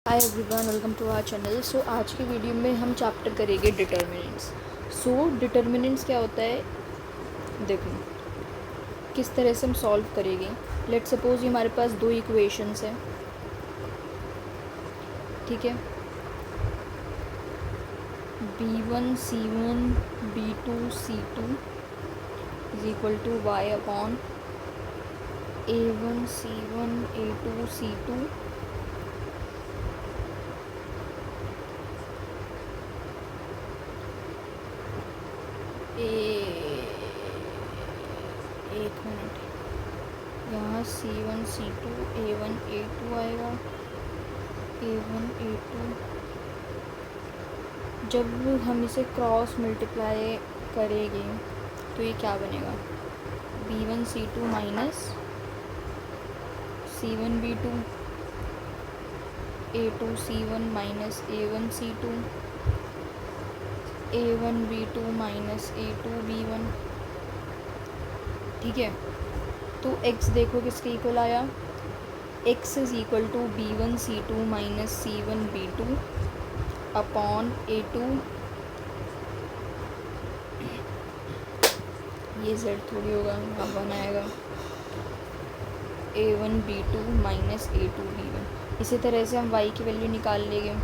Hi everyone, welcome to our channel. So आज की video में हम चैप्टर करेंगे डिटर्मिनेंट्स। सो डिटर्मिनेंट्स क्या होता है, देखो किस तरह से हम सॉल्व करेंगे। लेट सपोज ये हमारे पास दो इक्वेशंस है, ठीक है। b1c1 b2c2 is equal to y upon a1c1 a2c2 एक मिनट, यहाँ C1 C2 A1 A2 आएगा, A1 A2। जब हम इसे क्रॉस मल्टीप्लाई करेंगे तो ये क्या बनेगा, B1 C2 minus C1 B2, A2 C1 minus A1 C2, A1 B2 minus A2 B1, ठीक है। तो x देखो किसके इक्वल आया, x is equal to B1 C2 minus C1 B2 upon A2, ये z थोड़ी होगा, अब 1 आएगा, A1 B2 minus A2 B1। इसी तरह से हम y की वैल्यू निकाल लेंगे।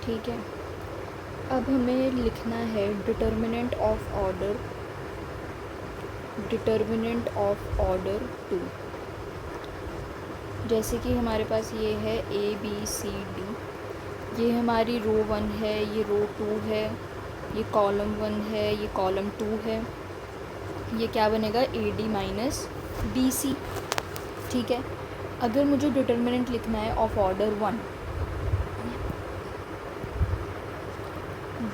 ठीक है, अब हमें लिखना है determinant of order, determinant of order 2। जैसे कि हमारे पास ये है ABCD, ये हमारी रो 1 है, ये रो 2 है, ये कॉलम 1 है, ये कॉलम 2 है। ये क्या बनेगा, AD माइनस BC, ठीक है। अगर मुझे डिटर्मिनेंट लिखना है of order 1,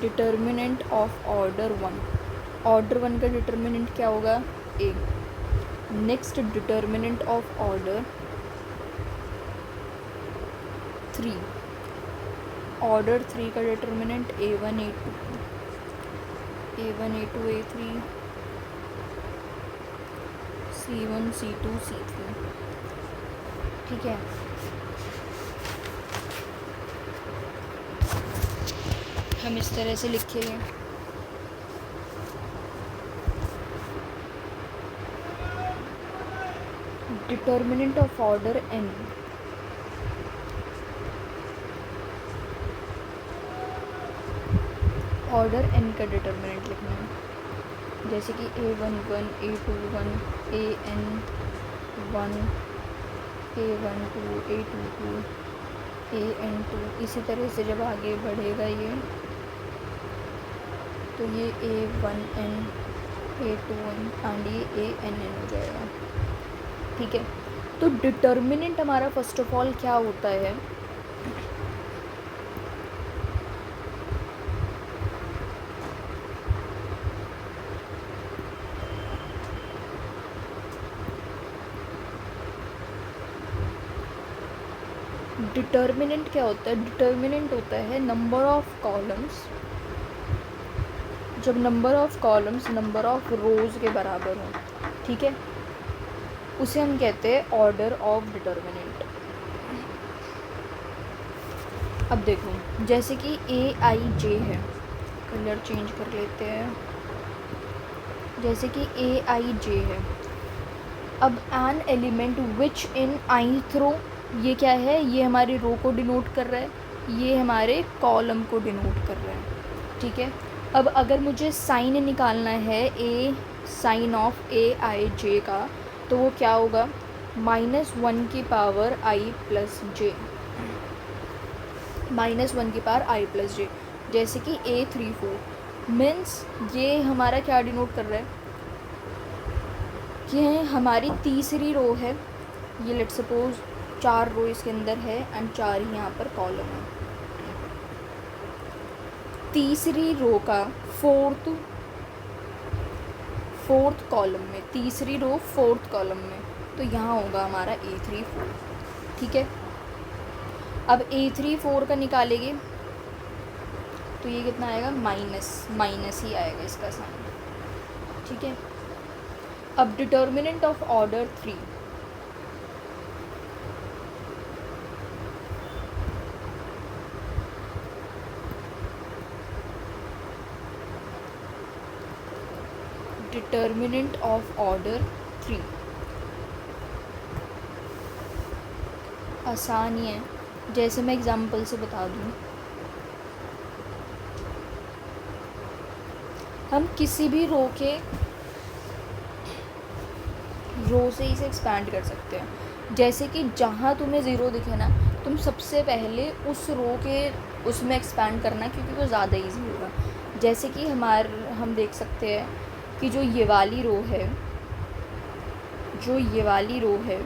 determinant of order 1, order 1 का डिटर्मिनेंट क्या होगा, A। Next determinant of order 3, order 3 का determinant A1 A2 A1 A2 A3 C1 C2 C3, ठीक है। हम इस तरह से लिखेंगे, determinant of order n, order n का डिटर्मिनेंट लिखना है। जैसे कि A11 A21 AN1 A12 A22 AN2, इसी तरह से जब आगे बढ़ेगा ये तो ये A1N A2N एंड ये ANN हो जाएगा, ठीक है। तो डिटर्मिनेंट हमारा फर्स्ट ऑफ ऑल क्या होता है, डिटर्मिनेंट क्या होता है, डिटर्मिनेंट होता है नंबर ऑफ कॉलम्स, जब number of columns number of rows के बराबर हो, ठीक है, उसे हम कहते हैं ऑर्डर ऑफ डिटर्मिनेंट। अब देखो जैसे कि AIJ है, कलर चेंज कर लेते हैं, जैसे कि AIJ है। अब an element which in ith रो, ये क्या है, ये हमारी रो को डिनोट कर रहा है, ये हमारे कॉलम को डिनोट कर रहा है, ठीक है। अब अगर मुझे साइन निकालना है A साइन ऑफ AIJ का, तो वो क्या होगा, -1 की पावर I प्लस J, -1 की पावर I प्लस J। जैसे कि A34 मीन्स ये हमारा क्या डिनोट कर रहा है, ये हमारी तीसरी रो है, ये लेट सपोज 4 रो इसके अंदर है एंड 4 ही यहाँ पर कॉलम है। तीसरी रो का फोर्थ कॉलम में, तीसरी रो फोर्थ कॉलम में, तो यहाँ होगा हमारा A3 4। ठीक है, अब A3 4 का निकालेंगे तो ये कितना आएगा, माइनस ही आएगा इसका साइन। ठीक है, अब determinant of order 3, determinant of order 3 आसान ही है, जैसे मैं एग्जांपल से बता दूँ। हम किसी भी रो से इसे एक्सपैंड कर सकते हैं। जैसे कि जहाँ तुम्हें ज़ीरो दिखे ना, तुम सबसे पहले उस रो के उसमें एक्सपैंड करना, क्योंकि वो ज़्यादा ईजी होगा। जैसे कि हम देख सकते हैं कि जो ये वाली रो है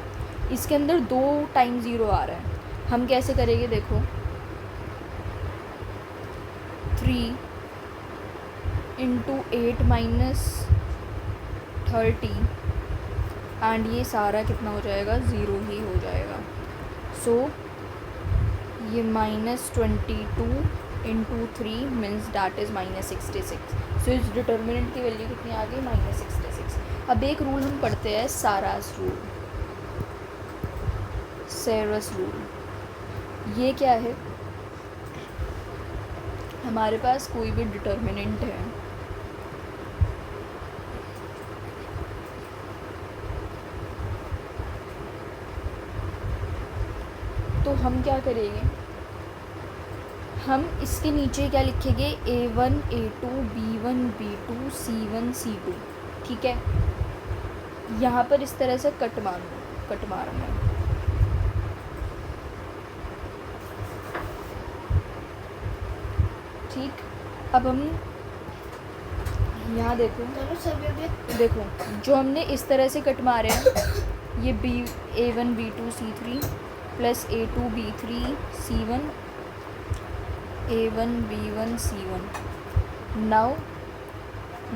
इसके अंदर 2 टाइम ज़ीरो आ रहा है। हम कैसे करेंगे, देखो 3 × 8 - 30 एंड ये सारा कितना हो जाएगा, 0 ही हो जाएगा। सो ये -22 × 3 मीन्स दैट इज़ -66। सो इस डिटर्मिनेंट की वैल्यू कितनी आ गई, -66। अब एक रूल हम पढ़ते हैं, सेरस रूल। ये क्या है, हमारे पास कोई भी डिटर्मिनेंट है, तो हम क्या करेंगे, हम इसके नीचे क्या लिखेंगे, A1 A2 B1 B2 C1 C2। ठीक है, यहाँ पर इस तरह से कट मारना है। ठीक, अब हम यहाँ देखो जो हमने इस तरह से कट मारे हैं, ये A1 B2 C3 plus A2 B3 C1 A1 B1 C1। Now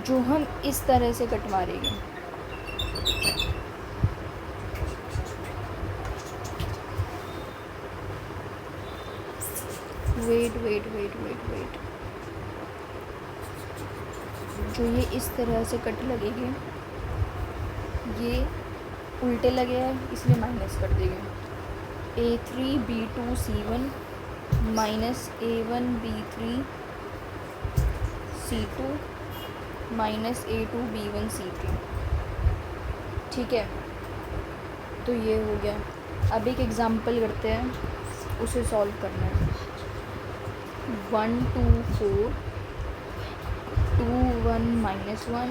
जो हम इस तरह से कट मारेंगे, वेट, जो ये इस तरह से कट लगेंगे, ये उल्टे लगे हैं इसलिए माइनस कर देंगे। A3 B2 C1 minus A1 B3 C2 minus A2 B1 C3। ठीक है, तो ये हो गया। अब एक एग्ज़ाम्पल करते हैं, उसे सॉल्व करना है। 1 2 4 2 1 -1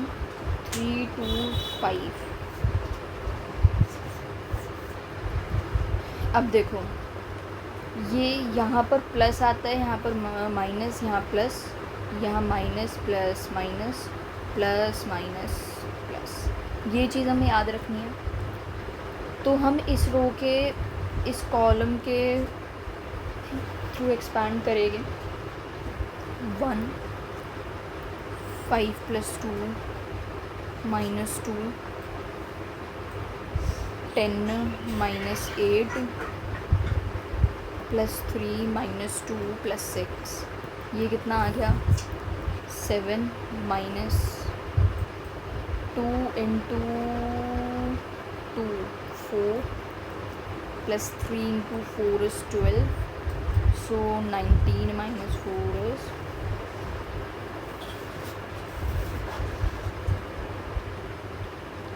3 2 5। अब देखो ये यहाँ पर प्लस आता है, यहाँ पर माइनस, यहाँ प्लस, यहाँ minus plus minus plus minus plus, ये चीज़ हमें याद रखनी है। तो हम इस रो के इस कॉलम के थ्रू एक्सपैंड करेंगे। 1 5 + 2 -2 10 - 8 +3 -2 +6, ये कितना आ गया, 7 - 2 × 2 4 +3 × 4 is 12, so 19 - 4 is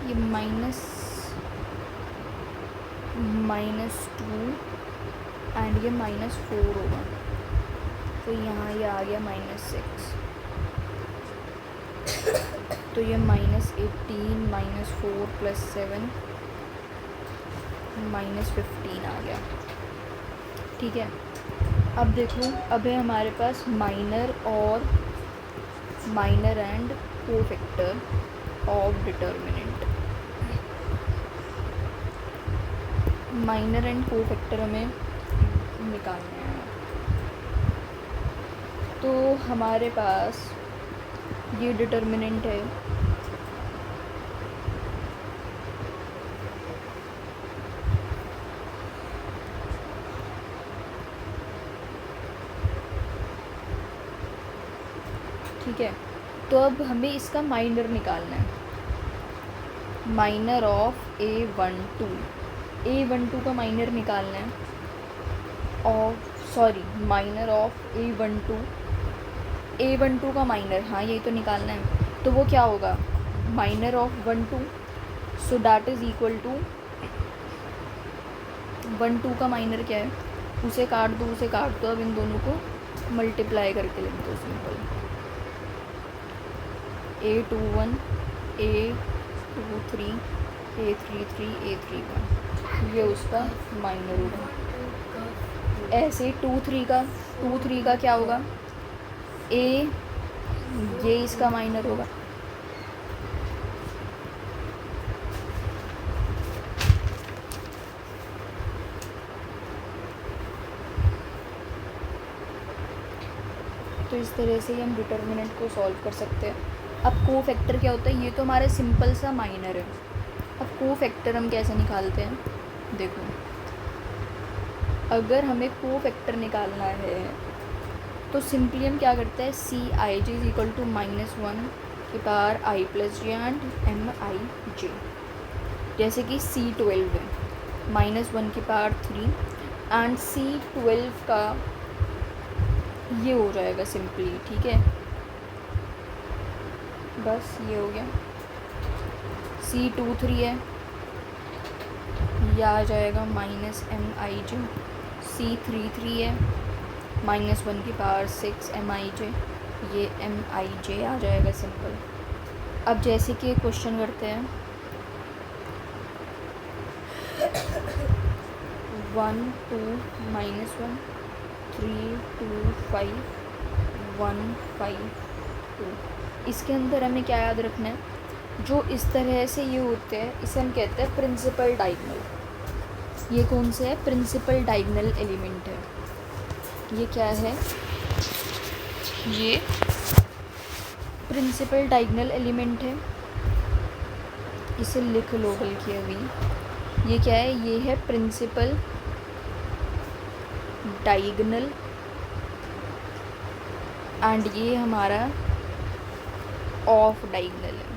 ये -2 एंड ये -4 होगा, तो यहाँ ये आ गया -6, तो ये -18 -4 + 7 -15 आ गया। ठीक है, अब देखो, अब है हमारे पास minor and cofactor of determinant. Minor and cofactor हमें निकालने हैं। तो हमारे पास ये डिटर्मिनेंट है, ठीक है। तो अब हमें इसका माइनर निकालना है, माइनर ऑफ A12 का माइनर निकालना है, माइनर ऑफ A12 का माइनर, हाँ यही तो निकालना है। तो वो क्या होगा, minor of 12, so that is equal to 12 का माइनर क्या है, उसे काट दो, अब इन दोनों को मल्टीप्लाई करके लिख दो simple. A21 A23 A33 A31, ये उसका माइनर होगा। ऐसे 2 3 का क्या होगा, ये इसका माइनर होगा। तो इस तरह से हम डिटर्मिनेंट को सॉल्व कर सकते हैं। अब को फैक्टर क्या होता है, ये तो हमारा सिंपल सा माइनर है। अब को फैक्टर हम कैसे निकालते हैं, देखो अगर हमें को फैक्टर निकालना है तो सिंपली हम क्या करते हैं, CIJ इज इक्वल टू -1 की power I plus J and MIJ। जैसे कि C12 है -1 की पावर 3 एंड C12 का ये हो जाएगा सिंपली, ठीक है, बस ये हो गया। C23 है, यह आ जाएगा -MIJ। C33 है -1 की पावर 6 MIJ, ये MIJ आ जाएगा सिंपल। अब जैसे कि क्वेश्चन करते हैं 1 2 -1 3 2 5 1 5 2। इसके अंदर हमें क्या याद रखना है, जो इस तरह से ये होते हैं इसे हम कहते हैं प्रिंसिपल डायगोनल। ये कौन से है, प्रिंसिपल डायगोनल एलिमेंट है। ये क्या है, ये प्रिंसिपल डायगोनल एलिमेंट है, इसे लिख लो बल्कि अभी। ये क्या है, ये है प्रिंसिपल डायगोनल एंड ये हमारा ऑफ डायगोनल है,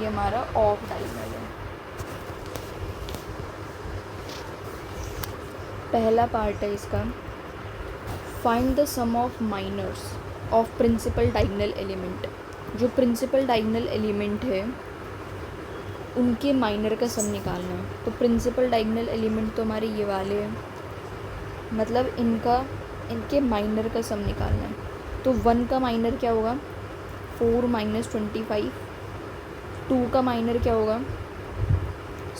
ये हमारा ऑफ डायगोनल है। पहला पार्ट है इसका, find the sum of minors of principal diagonal element. जो प्रिंसिपल डायगोनल एलिमेंट है उनके माइनर का सम निकालना है। तो प्रिंसिपल डायगोनल एलिमेंट तो हमारे ये वाले हैं, मतलब इनके माइनर का सम निकालना है। तो 1 का माइनर क्या होगा, 4 - 25। 2 का माइनर क्या होगा,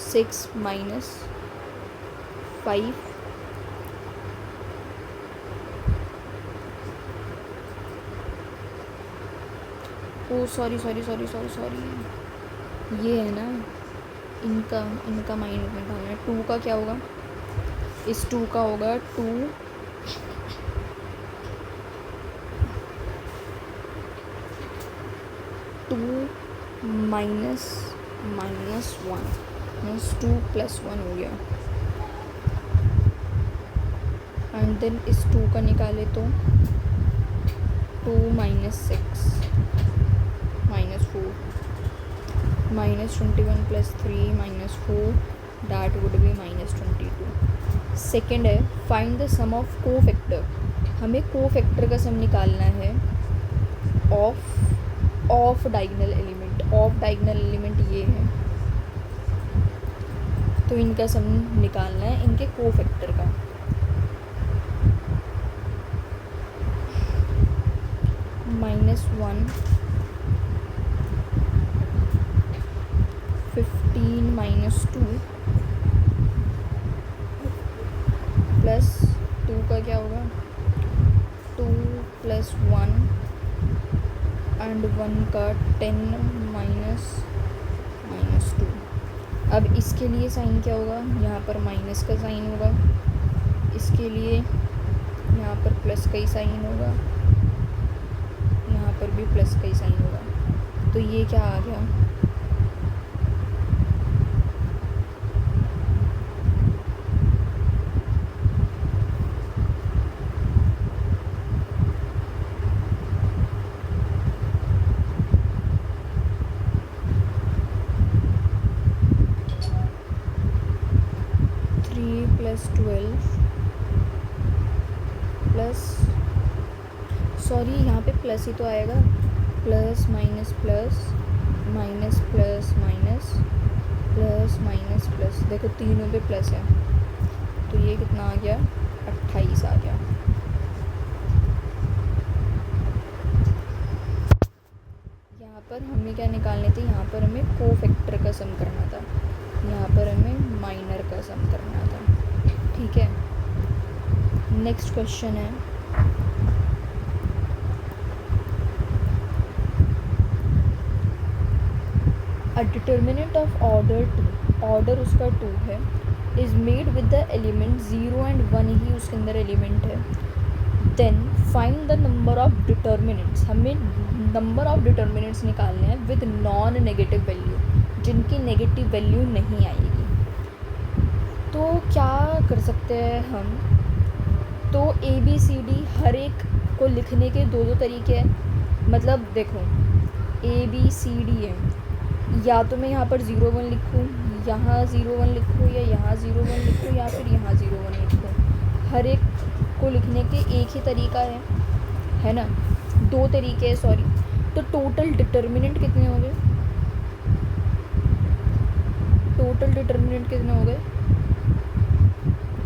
6 - 5। ओ सॉरी, ये है ना, इनका माइनर निकालना है। 2 का क्या होगा, इस 2 का होगा 2 -1 मीन्स 2 + 1 हो गया। एंड देन इस 2 का निकाले तो 2 - 6 -4 -21 + 3 -4 दैट वुड बी -22। सेकेंड है फाइंड द सम ऑफ को फैक्टर। हमें को फैक्टर का सम निकालना है of diagonal element. Of diagonal element ये है, तो इनका सम निकालना है, इनके को फैक्टर का। -1 15 - 2 प्लस 2 का क्या होगा, 2 + 1 एंड 1 का 10 - -2। अब इसके लिए साइन क्या होगा, यहाँ पर माइनस का साइन होगा, इसके लिए यहाँ पर प्लस का ही साइन होगा, यहाँ पर भी प्लस का ही साइन होगा। तो ये क्या आ गया, +12 प्लस, सॉरी यहाँ पे प्लस ही तो आएगा, plus minus plus minus plus minus plus minus plus, देखो तीनों पे प्लस है, तो ये कितना आ गया, 28 आ गया। यहाँ पर हमें क्या निकालने थे, यहाँ पर हमें कोफैक्टर का सम करना था, यहाँ पर हमें माइनर का सम करना था। ठीक है, नेक्स्ट क्वेश्चन है, a determinant of order 2, order उसका 2 है, is made with the element 0 and 1 ही उसके अंदर एलिमेंट है। Then find the number of determinants, हमें नंबर ऑफ डिटर्मिनेंट्स निकालने हैं विद नॉन नेगेटिव वैल्यू, जिनकी नेगेटिव वैल्यू नहीं आएगी। तो क्या कर सकते हैं हम, तो ABCD हर एक को लिखने के दो तरीके हैं। मतलब देखो ABCD है, या तो मैं यहाँ पर 0 1 लिखूँ, यहाँ 0 1 लिखूँ, या यहाँ 0 1 लिखूँ, या फिर यहाँ 0 1 लिखूँ। हर एक को लिखने के एक ही तरीका है ना, दो तरीके हैं सॉरी। तो टोटल डिटर्मिनेंट कितने हो गए, टोटल डिटर्मिनेंट कितने हो गए,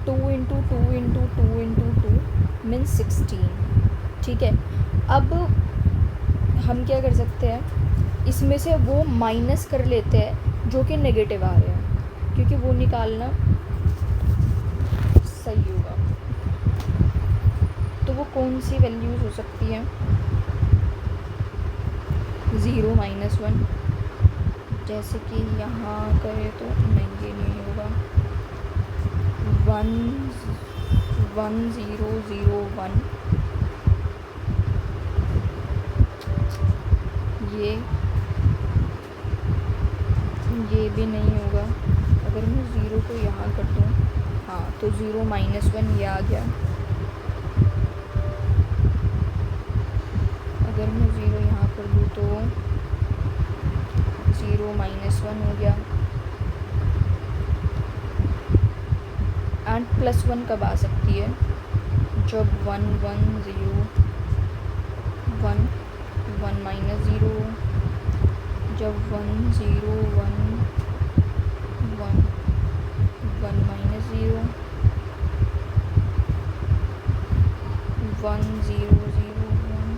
2 × 2 × 2 × 2 मीन्स 16। ठीक है, अब हम क्या कर सकते हैं, इसमें से वो माइनस कर लेते हैं जो कि नेगेटिव आ रहे हैं, क्योंकि वो निकालना सही होगा। तो वो कौन सी वैल्यूज़ हो सकती हैं, 0 -1, जैसे कि यहाँ करें तो नहीं, ये नहीं होगा, 1 1 0 0 1, ये भी नहीं होगा। अगर मैं 0 को यहाँ कर दूँ, हाँ तो 0 -1 ये आ गया। अगर मैं 0 यहाँ कर दूँ तो 0 -1 हो गया। एंड +1 कब आ सकती है, जब 1 1 0 1 1 -0, जब 1 0 1 1 1 -0 1 0 0 1,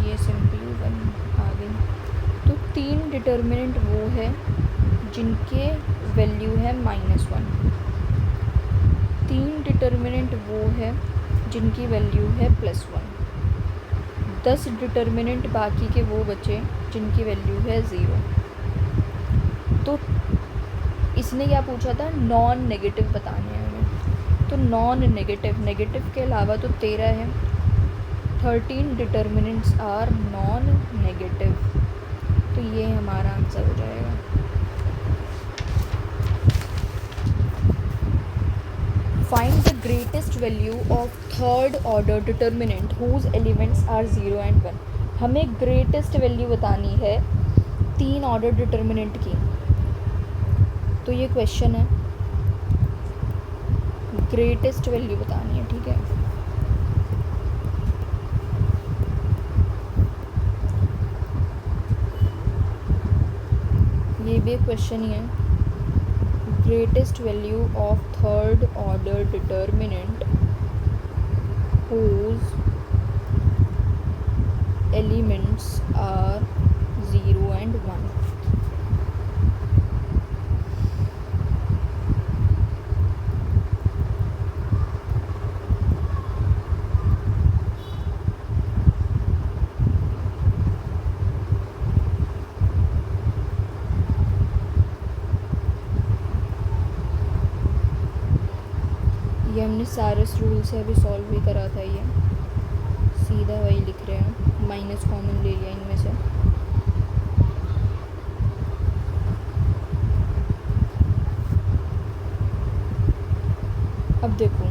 ये सिंपली 1 आ गई। तो 3 डिटर्मिनेंट वो है जिनके वैल्यू है -1, 3 डिटर्मिनेंट वो है जिनकी वैल्यू है +1, 10 डिटर्मिनेंट बाकी के वो बचे जिनकी वैल्यू है 0। तो इसने क्या पूछा था, नॉन नेगेटिव बताने हैं हमें। तो नॉन नेगेटिव, नेगेटिव के अलावा तो 13 है, 13 डिटर्मिनेंट्स आर नॉन नेगेटिव। तो ये हमारा आंसर हो जाएगा। Find the greatest value of third order determinant whose elements are 0 and 1। हमें greatest value बतानी है 3 ऑर्डर डिटर्मिनेंट की। तो ये क्वेश्चन है, ग्रेटेस्ट वैल्यू बतानी है। ठीक है, ये भी एक क्वेश्चन ही है। Greatest value of third order determinant whose elements are 0 and 1। ये हमने सारस रूल से अभी सॉल्व भी करा था, ये सीधा वही लिख रहे हैं, माइनस कॉमन ले लिया इनमें से। अब देखो,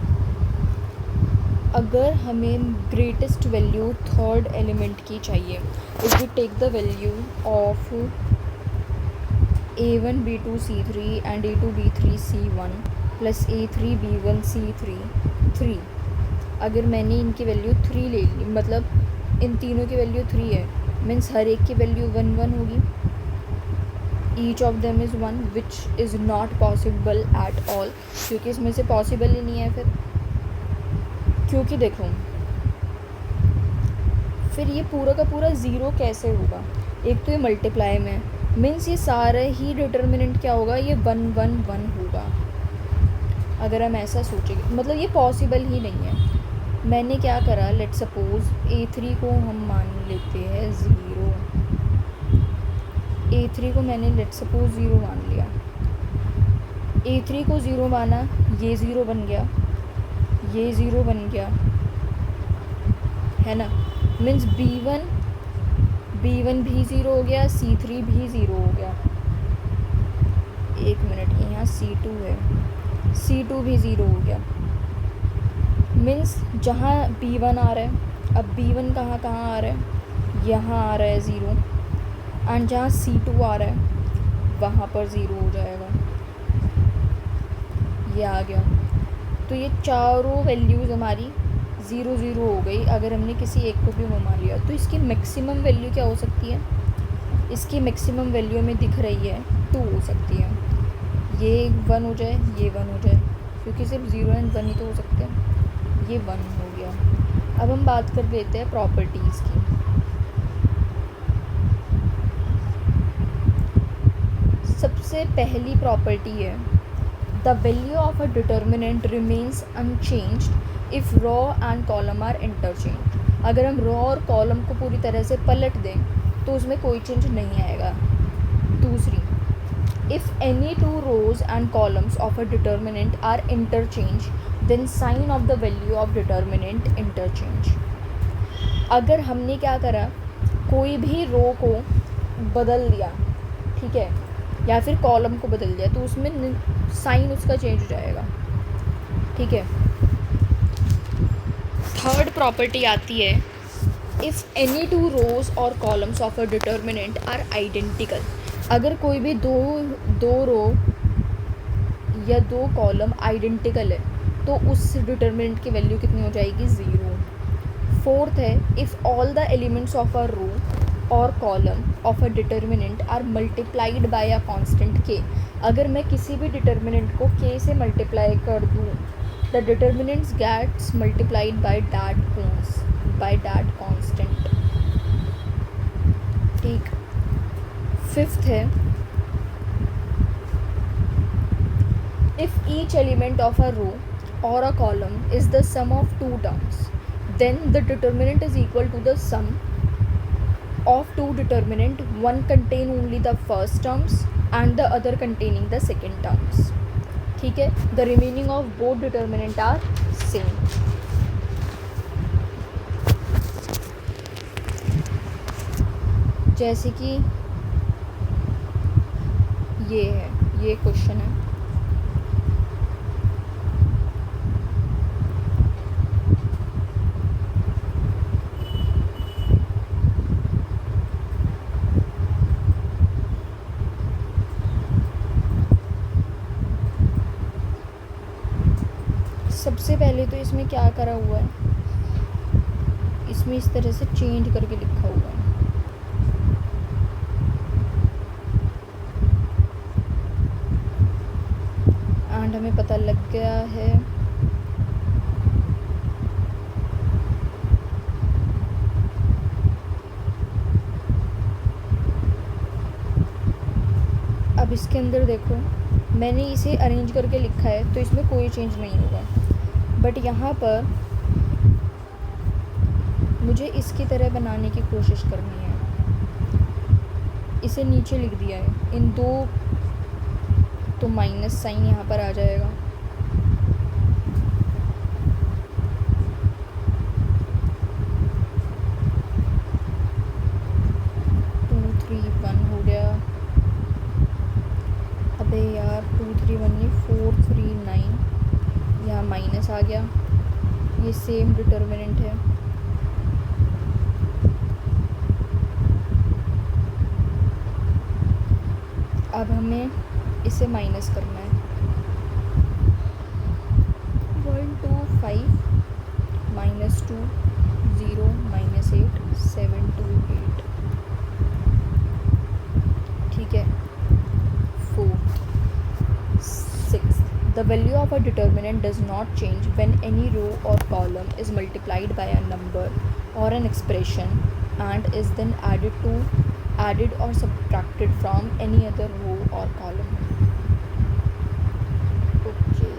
अगर हमें ग्रेटेस्ट वैल्यू थर्ड एलिमेंट की चाहिए, if we take the value of a1 b2 c3 and a2 b3 c1 plus a3 b1 c3 3, अगर मैंने इनकी वैल्यू 3 ले ली, मतलब इन तीनों की वैल्यू 3 है, मीन्स हर एक की वैल्यू 1 1 होगी। Each of them is 1 which is not possible at all, क्योंकि इसमें से पॉसिबल ही नहीं है फिर। क्योंकि देखो, फिर ये पूरा का पूरा ज़ीरो कैसे होगा? एक तो ये मल्टीप्लाई में, मीन्स ये सारा ही डिटर्मिनेंट क्या होगा, ये 1 1 1 होगा। अगर हम ऐसा सोचेंगे, मतलब ये पॉसिबल ही नहीं है। मैंने क्या करा, लेट सपोज a3 को हम मान लेते हैं 0, a3 को मैंने लेट सपोज 0 मान लिया, a3 को 0 माना, ये 0 बन गया, ये 0 बन गया, है ना। मीन्स b1 भी 0 हो गया, c3 भी 0 हो गया। एक मिनट, यहाँ c2 है, c2 भी 0 हो गया। मीन्स जहाँ b1 आ रहा है, अब b1 कहाँ आ रहा है, यहाँ आ रहा है 0, एंड जहाँ c2 आ रहा है वहाँ पर 0 हो जाएगा, ये आ गया। तो ये चारों वैल्यूज़ हमारी 0 0 हो गई। अगर हमने किसी एक को भी वो मान लिया, तो इसकी मैक्सिमम वैल्यू क्या हो सकती है? इसकी मैक्सिमम वैल्यू हमें दिख रही है 2 हो सकती है। ये 1 हो जाए, ये 1 हो जाए, क्योंकि सिर्फ 0 एंड 1 ही तो हो सकते हैं। ये 1 हो गया। अब हम बात कर लेते हैं प्रॉपर्टीज़ की। सबसे पहली प्रॉपर्टी है, the value of a determinant remains unchanged if row and column are interchange. अगर हम रॉ और कॉलम को पूरी तरह से पलट दें तो उसमें कोई चेंज नहीं आएगा। दूसरी, if any two rows and columns of a determinant are interchange then sign of the value of determinant interchange. अगर हमने क्या करा, कोई भी रो को बदल दिया, ठीक है, या फिर कॉलम को बदल दिया, तो उसमें साइन उसका चेंज हो जाएगा, ठीक है। थर्ड प्रॉपर्टी आती है, इफ़ एनी टू रोज और columns of a determinant are identical. अगर कोई भी दो रो या 2 कॉलम आइडेंटिकल है तो उस डिटर्मिनेंट की वैल्यू कितनी हो जाएगी, 0। फोर्थ है, if all the elements of a row और column of a determinant are multiplied by a constant k। अगर मैं किसी भी डिटर्मिनेंट को k से मल्टीप्लाई कर दूँ, the determinants gets multiplied by that constant, ठीक। फिफ्थ है, if each element of a row or a column is the sum of 2 terms, then the determinant is equal to the sum of 2 determinant, one contain only the first terms and the other containing the second terms, ठीक है। the remaining of both determinant are same। जैसे कि ये question है, सबसे पहले तो इसमें क्या करा हुआ है, इसमें इस तरह से चेंज करके लिखा हुआ है, एंड हमें पता लग गया है अब इसके अंदर देखो, मैंने इसे अरेंज करके लिखा है तो इसमें कोई चेंज नहीं होगा, बट यहाँ पर मुझे इसकी तरह बनाने की कोशिश करनी है। इसे नीचे लिख दिया है, इन दो तो माइनस साइन यहाँ पर आ जाएगा, आ गया, ये सेम डिटर्मिनेंट है। अब हमें इसे माइनस करना है। 1 2 5 -2 0 -8 7 2 8, ठीक है। 4th 6th, the value of a determinant does not change when any row or column is multiplied by a number or an expression and is then added or subtracted from any other row or column. Okay.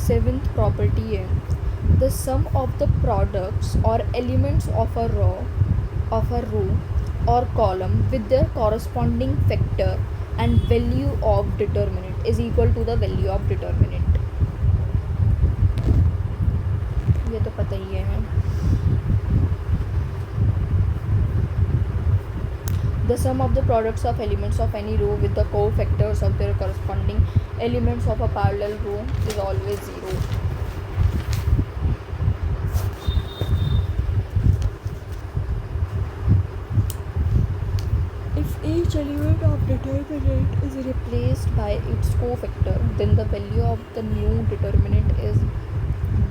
Seventh property है, the sum of the products or elements of a row or column with their corresponding factor and value of determinant is equal to the value of determinant. ये तो पता ही है हमें। The sum of the products of elements of any row with the cofactors of their corresponding elements of a parallel row is always 0. If each element of determinant is replaced by its cofactor, then the value of the new determinant is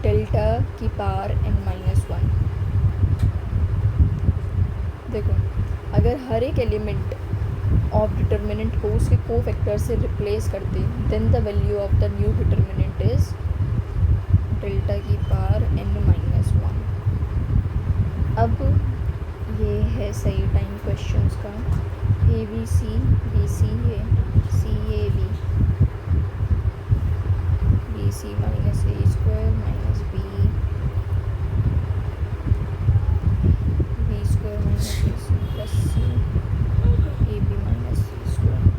delta की power n-1. देखो, अगर हर एक element of determinant को उसके cofactor से replace कर दे, then the value of the new determinant is delta की पावर n-1. अब ये है सही टाइम क्वेश्चंस का। A B C B C A C A B B C minus A square minus B square minus A C plus C A B minus C square.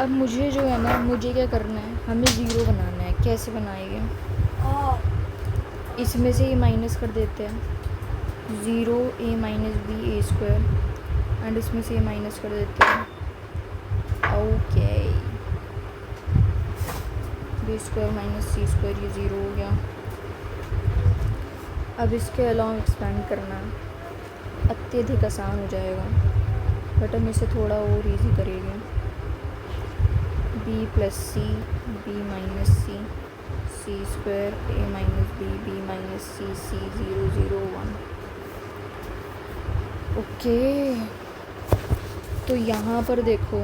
अब मुझे जो है ना, मुझे क्या करना है, हमें ज़ीरो बनाना है। कैसे बनाएंगे? इसमें से ये माइनस कर देते हैं, 0 a minus b a square, and इसमें से ये माइनस कर देते हैं। ओके, बी स्क्वायर माइनस सी स्क्वायर, ये 0 हो गया। अब इसके अलावा एक्सपेंड करना अत्यधिक आसान हो जाएगा, बट हम इसे थोड़ा और ईजी करेंगे। B plus C B minus C C square A minus B minus C 0 0 1। Okay, तो यहाँ पर देखो,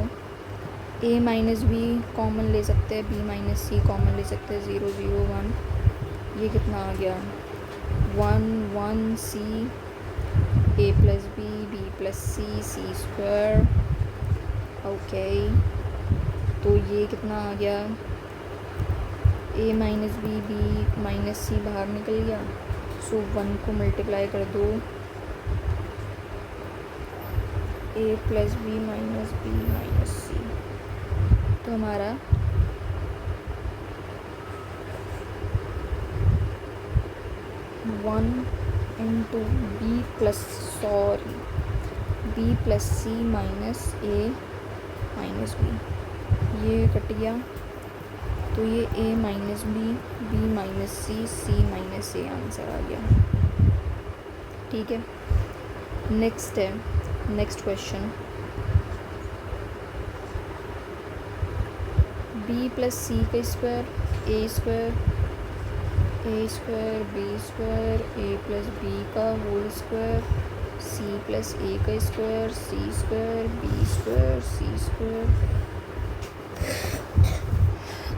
ए माइनस बी कॉमन ले सकते हैं, बी माइनस सी कॉमन ले सकते हैं, 0 0 1। ये कितना आ गया? 1 1 c a plus b plus c square. Okay, तो ये कितना आ गया? A minus B minus c बाहर निकल गया, सो 1 को मल्टीप्लाई कर दो, a plus b minus c, तो हमारा 1 into b plus c minus a minus b, ये कट गया, तो ये a minus B minus c minus a answer आ गया। ठीक है, next question, b plus c का स्क्वायर ए स्क्वायर बी स्क्वायर ए प्लस बी का होल स्क्वायर सी प्लस ए का square c square b square c square.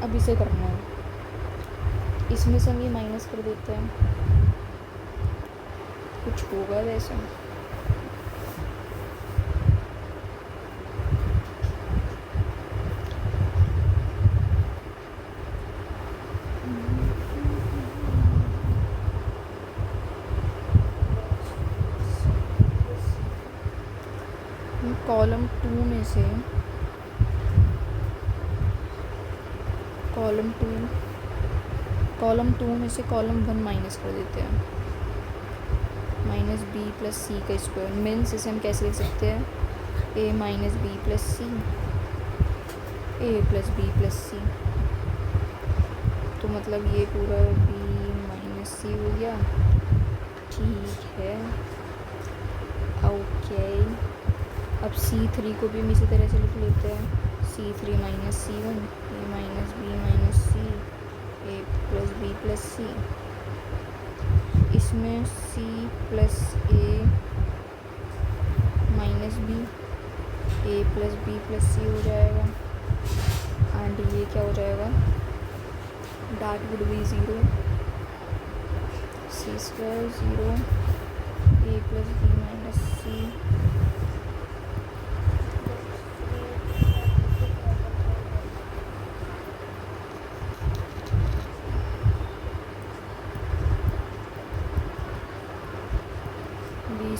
अब इसे करना है, इसमें से हम ये माइनस कर देते हैं, कुछ होगा वैसे। कॉलम टू में से कॉलम वन माइनस कर देते हैं, माइनस बी प्लस सी का स्क्वायर। मीन्स इसे हम कैसे लिख सकते हैं, ए minus B plus C, a plus b plus सी। तो मतलब ये पूरा बी माइनस सी हो गया, ठीक है, ओके। अब C3 को भी हम इसी तरह से लिख लेते हैं, C3 minus C1 a minus B minus c a plus b plus c. इसमें C plus a minus b a plus b plus c हो जाएगा, एंड ये क्या हो जाएगा, that would be 0, c square 0 a plus b minus C.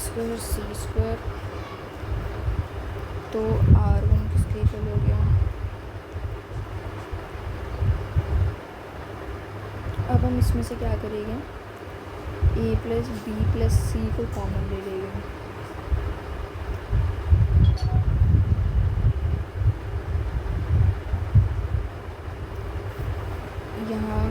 Square c square, तो R1 किसके equal हो गया। अब हम इसमें से क्या करेंगे, ए प्लस बी प्लस सी को कॉमन ले लेंगे, यहाँ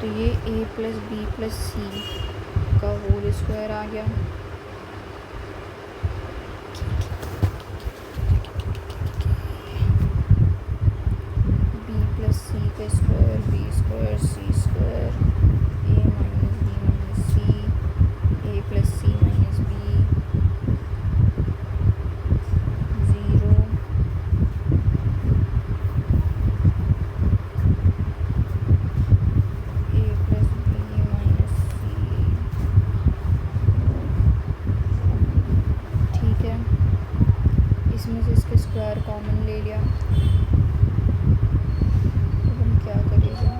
तो ये ए प्लस बी प्लस सी का होल स्क्वायर आ गया, बी प्लस सी का square b square c square A minus B minus c a plus c minus B 0 a plus b minus सी, ठीक है। इसमें से इसका स्क्वायर कॉमन ले लिया, अब हम क्या करेंगे,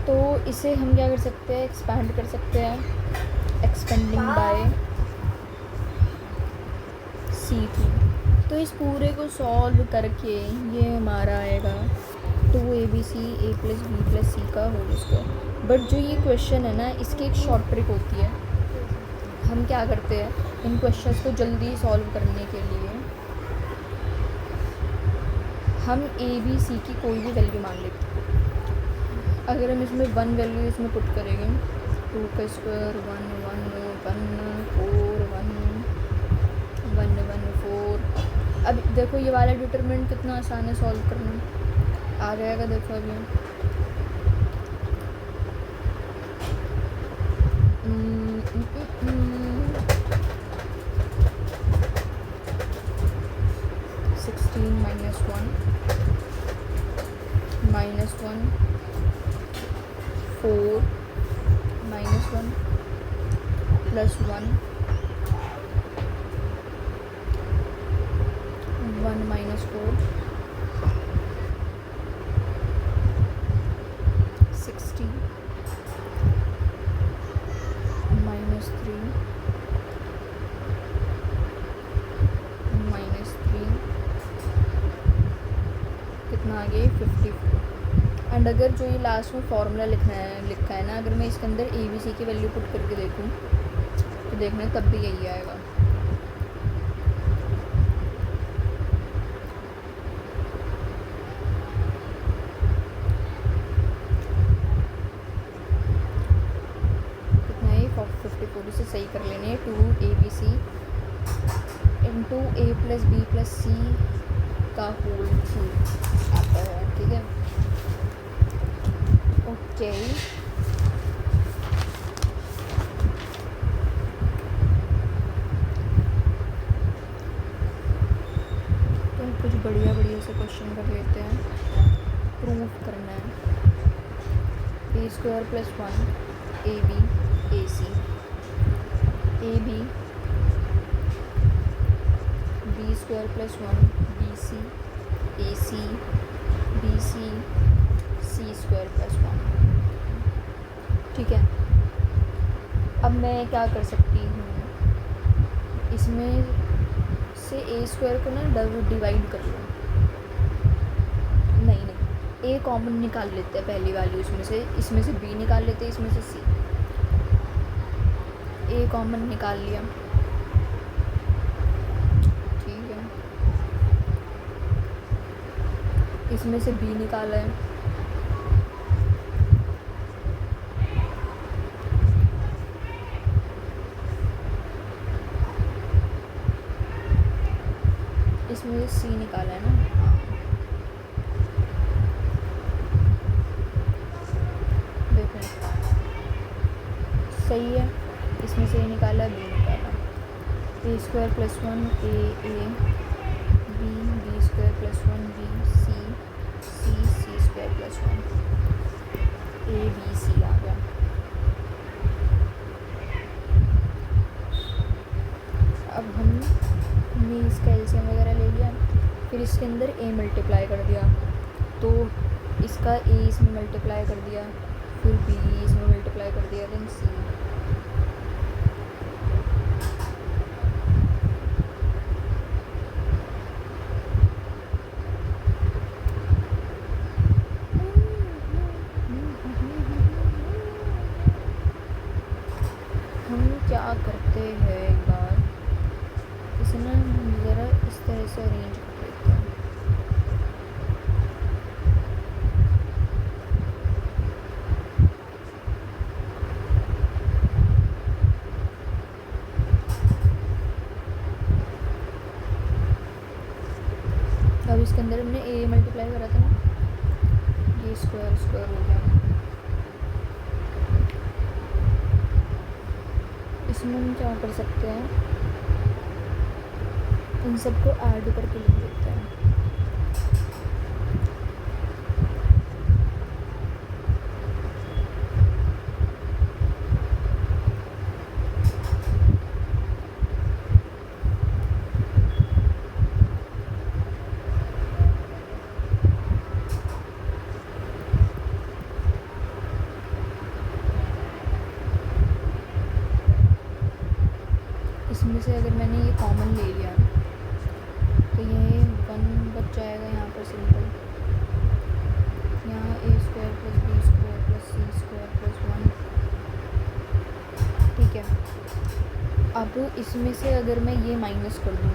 तो इसे हम क्या कर सकते हैं, एक्सपैंड कर सकते हैं, एक्सपेंडिंग बाय C3। तो इस पूरे को सॉल्व करके ये हमारा आएगा 2ABC ए प्लस बी प्लस सी का होल स्क्वायर। बट जो ये क्वेश्चन है ना, इसकी एक शॉर्ट ट्रिक होती है। हम क्या करते हैं, इन क्वेश्चंस को जल्दी सॉल्व करने के लिए हम ABC की कोई भी वैल्यू मान लेते हैं। अगर हम इसमें 1 वैल्यू इसमें पुट करेंगे 2 का स्क्वायर 1 1 1 4 1 1 1 4। अब देखो ये वाला डिटरमिनेंट कितना आसान है सॉल्व करना, आ जाएगा। देखो अभी 16 minus 1 minus 1 4 minus 1 plus 1 1 minus 4 60 minus 3 minus 3 कितना आ गया 54। एंड अगर जो ये लास्ट में फॉर्मूला लिखा है ना, अगर मैं इसके अंदर ए बी सी की वैल्यू पुट करके देखूँ तो देखना तब भी यही आएगा। कितना है 54, इसे सही कर लेने 2abc into a plus b plus c का होल क्यूब आता है। ठीक है, ओके। तो कुछ बढ़िया बढ़िया से क्वेश्चन कर लेते हैं, प्रूव करना है। A square plus 1 a b a C, A B b square plus 1 b C A c B c C square plus 1। ठीक है, अब मैं क्या कर सकती हूँ, इसमें से ए स्क्वायर को ना डिवाइड कर लूँ। नहीं, ए कॉमन निकाल लेते हैं पहली वाली, इसमें से बी निकाल लेते हैं, इसमें से सी। ए कॉमन निकाल लिया, ठीक है। इसमें से बी निकाला है, इसमें से सी निकाला है ना। देखो सही है, इसमें से ए निकाला, बी निकाला। A square plus 1 a B b square plus 1 b c square plus 1 a B c आ गया। अब हमने इसका एलसीएम वगैरह ले लिया, फिर इसके अंदर ए मल्टीप्लाई कर दिया, तो इसका ए इसमें मल्टीप्लाई कर दिया, फिर बी इसमें मल्टीप्लाई कर दिया, देन सी। हम क्या करते हैं, एक बार इसे ना ज़रा इस तरह से अरेंज कर लेते हैं। अब इसके अंदर हमने ए मल्टीप्लाई करा था ना, ये स्क्वायर हो गया। इसमें हम क्या कर सकते हैं, इन सबको ऐड करके लिख देते हैं। इसमें से अगर मैंने ये कॉमन ले लिया तो ये 1 बच जाएगा यहाँ पर सिंपल। यहाँ a square plus b square plus c square plus 1। ठीक है, अब इसमें से अगर मैं ये माइनस कर दूँ,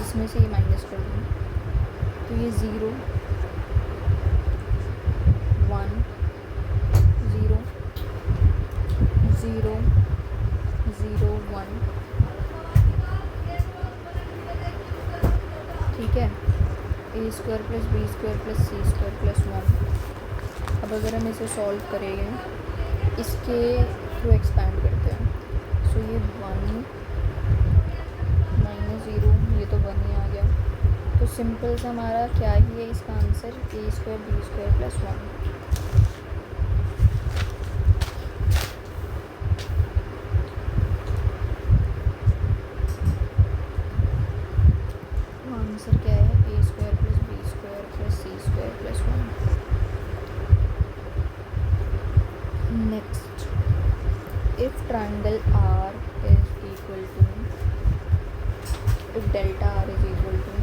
इसमें से ये माइनस कर दूँ, तो ये 0 1 0 0 1, ठीक है, a square plus b square plus c square plus 1। अब अगर हम इसे सॉल्व करेंगे, इसके थ्रू एक्सपैंड करते हैं, सो ये 1 माइनस 0, ये तो 1 ही आ गया। तो सिंपल सा हमारा क्या ही है इसका answer, a square b square plus 1। Answer क्या है, a square plus b square plus c square plus 1। Next, if triangle R is equal to, if delta R is equal to,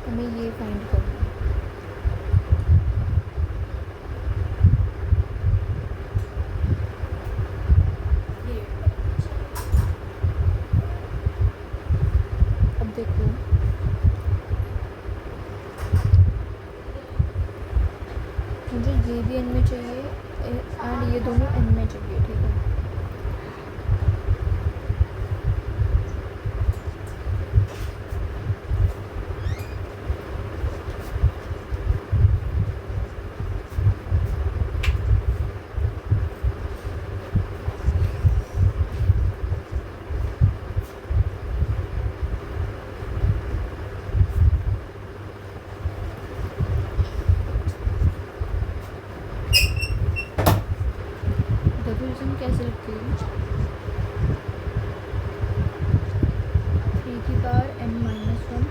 हमें ये फाइंड करना है। अब देखो, मुझे ये भी एन में चाहिए एंड ये दोनों एन में चाहिए, ठीक है। डिवीजन कैसे लिखते हैं, 3 की power n minus 1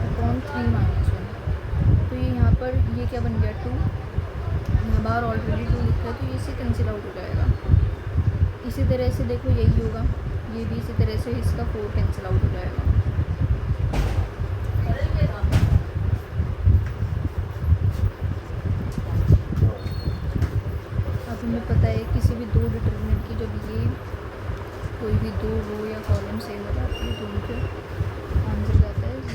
upon 3 minus 1। तो ये यहाँ पर ये क्या बन गया, 2, यहाँ बाहर ऑलरेडी 2 लिखा है, तो ये इसे कैंसिल आउट हो जाएगा। इसी तरह से देखो यही होगा, ये भी इसी तरह से इसका 4 कैंसिल आउट हो जाएगा। अब हमें पता है किसी भी दो डिटरमिनेंट की जब ये कोई भी दो रो या कॉलम सेम हो जाती है तो उनके आंसर जाता है 0।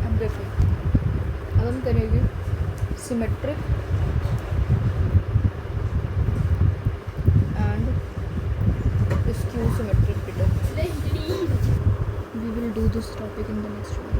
अब देखो, अब हम करेंगे symmetric and skew symmetric determinant. We will do this topic in the next one.